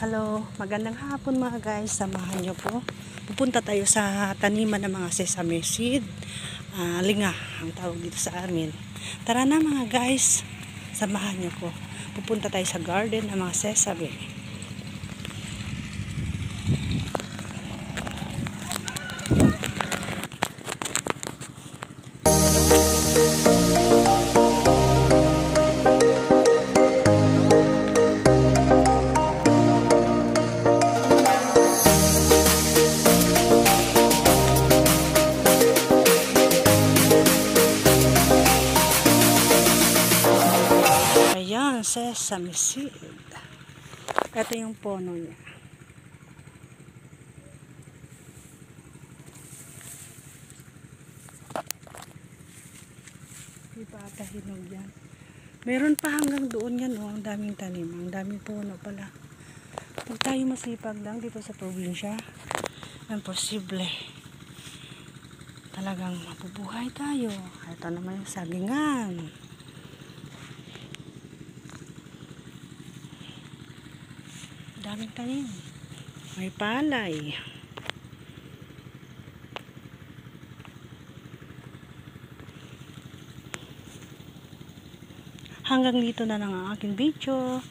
Hello, magandang hapon mga guys. Samahan nyo po. Pupunta tayo sa taniman ng mga sesame seed. Linga ang tawag dito sa amin. Tara na mga guys, samahan nyo po. Pupunta tayo sa garden ng mga sesame. Sesame seed. Ito yung puno niya. Di pa ata hinog yan. Meron pa hanggang doon yan. Oh, ang daming tanim. Ang daming puno pala. Huwag tayo masipag lang dito sa probinsya. Imposible. Talagang mabubuhay tayo. Ito naman yung sagingan. Daming tanim. May palay. Hanggang dito na lang ang aking video.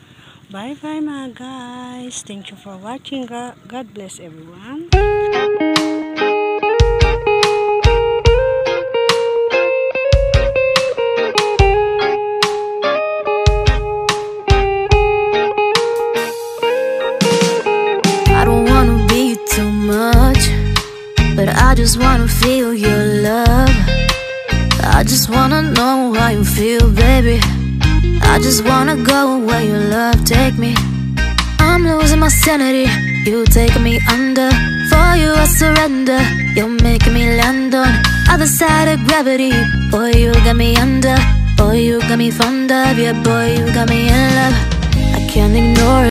Bye bye mga guys. Thank you for watching. God bless everyone. But I just wanna feel your love. I just wanna know how you feel, baby. I just wanna go where your love take me. I'm losing my sanity, you taking me under. For you I surrender, you're making me land on other side of gravity. Boy, you got me under. Boy, you got me fond of. Yeah, boy, you got me in love. I can't ignore it.